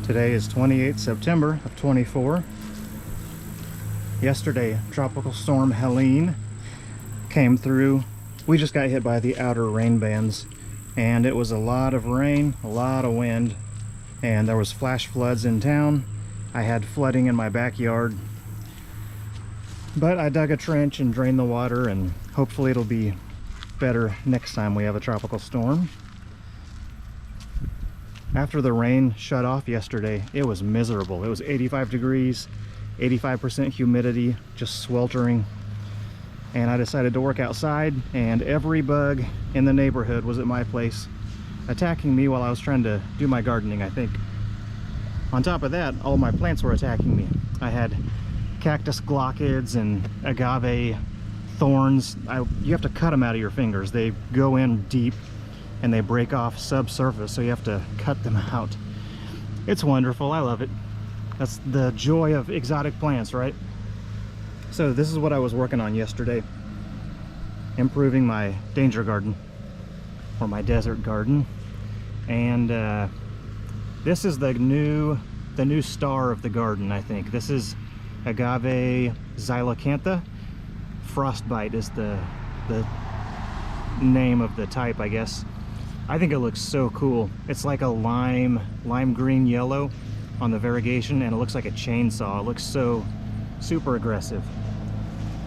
Today is 28th September of 24. Yesterday, Tropical Storm Helene came through. We just got hit by the outer rain bands, and it was a lot of rain, a lot of wind, and there was flash floods in town. I had flooding in my backyard, but I dug a trench and drained the water, and hopefully it'll be better next time we have a tropical storm. After the rain shut off yesterday, it was miserable. It was 85 degrees, 85% humidity, just sweltering. And I decided to work outside, and every bug in the neighborhood was at my place attacking me while I was trying to do my gardening, I think. On top of that, all my plants were attacking me. I had cactus glochids and agave thorns. You have to cut them out of your fingers. They go in deep and they break off subsurface, so you have to cut them out. It's wonderful. I love it. That's the joy of exotic plants, right? So this is what I was working on yesterday, improving my danger garden, or my desert garden. And this is the new star of the garden, I think. This is agave xylocantha. Frostbite is the name of the type, I guess. I think it looks so cool. It's like a lime green yellow on the variegation, and it looks like a chainsaw. It looks so super aggressive.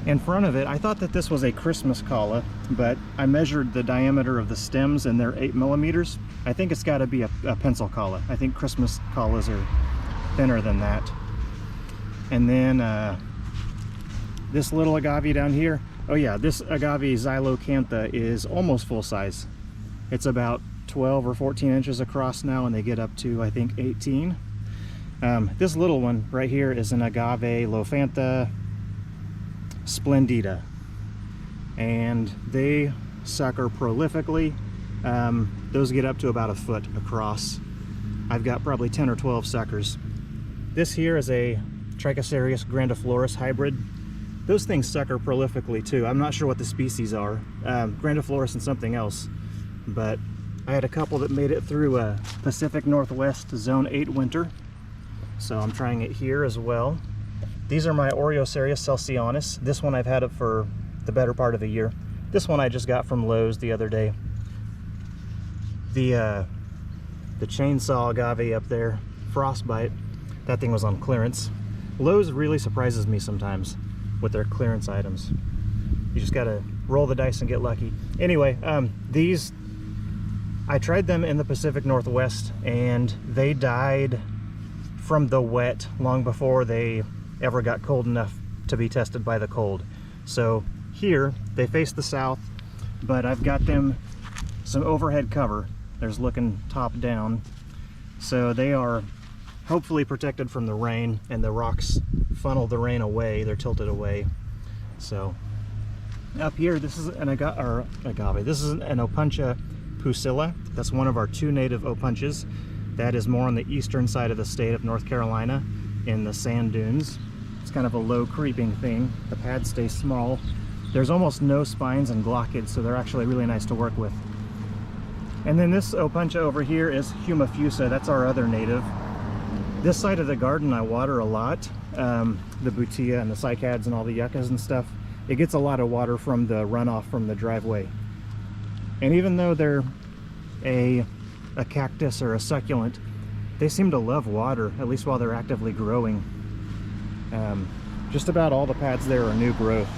In front of it, I thought that this was a Christmas calla, but I measured the diameter of the stems and they're 8 millimeters. I think it's got to be a pencil calla. I think Christmas callas are thinner than that. And then this little agave down here, oh yeah, this agave xylocantha is almost full size. It's about 12 or 14 inches across now, and they get up to, I think, 18. This little one right here is an agave Lophantha splendida, and they sucker prolifically. Those get up to about a foot across. I've got probably 10 or 12 suckers. This here is a Trichocereus grandiflorus hybrid. Those things sucker prolifically too. I'm not sure what the species are, grandiflorus and something else, but I had a couple that made it through a Pacific Northwest Zone 8 winter, so I'm trying it here as well. These are my Oreocereus celsianus. This one I've had it for the better part of a year. This one I just got from Lowe's the other day. The chainsaw agave up there, Frostbite, that thing was on clearance. Lowe's really surprises me sometimes with their clearance items. You just gotta roll the dice and get lucky. Anyway, these, I tried them in the Pacific Northwest, and they died from the wet long before they ever got cold enough to be tested by the cold. So here, they face the south, but I've got them some overhead cover. There's looking top down. So they are hopefully protected from the rain, and the rocks funnel the rain away. They're tilted away. So up here, this is an agave. This is an Opuntia pusilla. That's one of our 2 native Opuntias. That is more on the eastern side of the state of North Carolina in the sand dunes. It's kind of a low creeping thing. The pads stay small. There's almost no spines and glochids, so they're actually really nice to work with. And then this Opuntia over here is humifusa. That's our other native. This side of the garden I water a lot. The butia and the cycads and all the yuccas and stuff. It gets a lot of water from the runoff from the driveway. And even though they're a cactus or a succulent, they seem to love water, at least while they're actively growing. Just about all the pads there are new growth.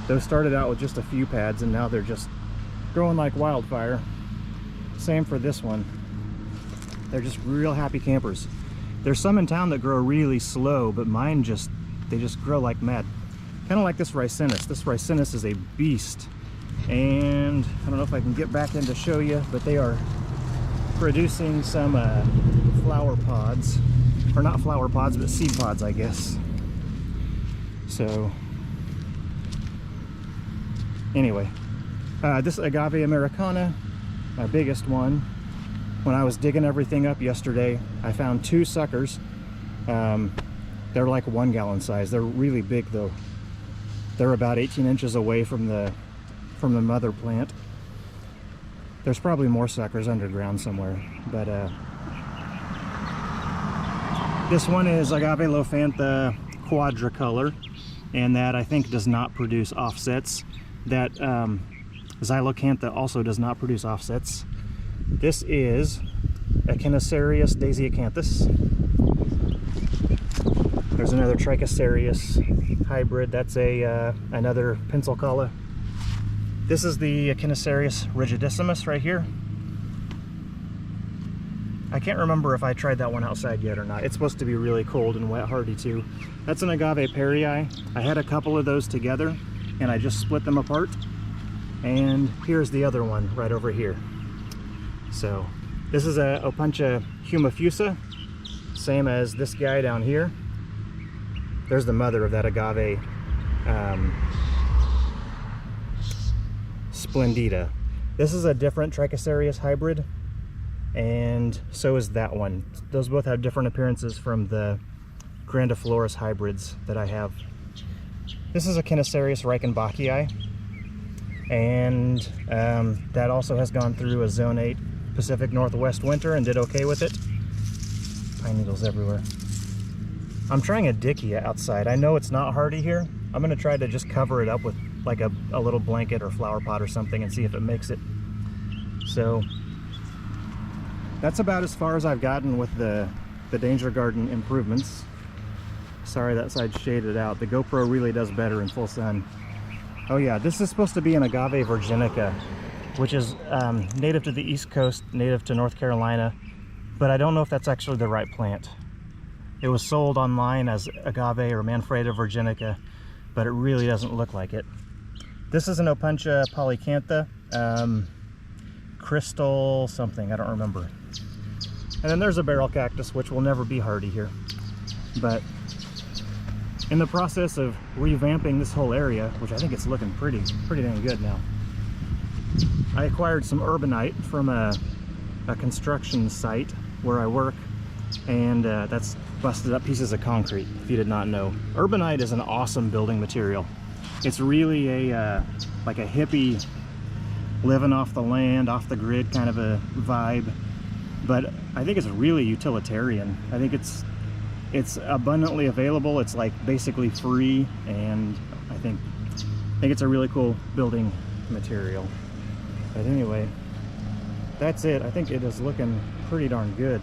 Those started out with just a few pads, and now they're just growing like wildfire. Same for this one. They're just real happy campers. There's some in town that grow really slow, but mine they just grow like mad. Kind of like this Ricinus. This Ricinus is a beast. And I don't know if I can get back in to show you, but they are producing some flower pods. Or not flower pods, but seed pods, I guess. So, anyway. This Agave Americana, my biggest one. When I was digging everything up yesterday, I found 2 suckers. They're like 1 gallon size. They're really big though. They're about 18 inches away from the mother plant. There's probably more suckers underground somewhere, but This one is Agave Lophantha quadricolor, and that I think does not produce offsets. That Xylocantha also does not produce offsets. This is Echinocerius daisyacanthus. There's another Trichoserius hybrid. That's a another Pensacola. This is the Echinocerius rigidissimus right here. I can't remember if I tried that one outside yet or not. It's supposed to be really cold and wet hardy too. That's an Agave Perryi. I had a couple of those together and I just split them apart. And here's the other one right over here. So this is a Opuntia humifusa, same as this guy down here. There's the mother of that Agave Splendida. This is a different Trichoserius hybrid, and so is that one. Those both have different appearances from the grandiflorus hybrids that I have. This is a Echinocerius reichenbachii, and that also has gone through a Zone 8 Pacific Northwest winter and did okay with it. Pine needles everywhere. I'm trying a Dickia outside. I know it's not hardy here. I'm gonna try to just cover it up with like a little blanket or flower pot or something and see if it makes it. So that's about as far as I've gotten with the Danger Garden improvements. Sorry that side's shaded out. The GoPro really does better in full sun. Oh yeah, this is supposed to be an Agave virginica, which is native to the East Coast, native to North Carolina, but I don't know if that's actually the right plant. It was sold online as Agave or Manfreda virginica, but it really doesn't look like it. This is an Opuntia polycantha, crystal something, I don't remember. And then there's a barrel cactus, which will never be hardy here. But in the process of revamping this whole area, which I think it's looking pretty dang good now, I acquired some urbanite from a construction site where I work, and that's busted up pieces of concrete, if you did not know. Urbanite is an awesome building material. It's really a like a hippie, living off the land, off the grid kind of a vibe, but I think it's really utilitarian. I think it's abundantly available. It's like basically free, and I think it's a really cool building material. But anyway, that's it. I think it is looking pretty darn good.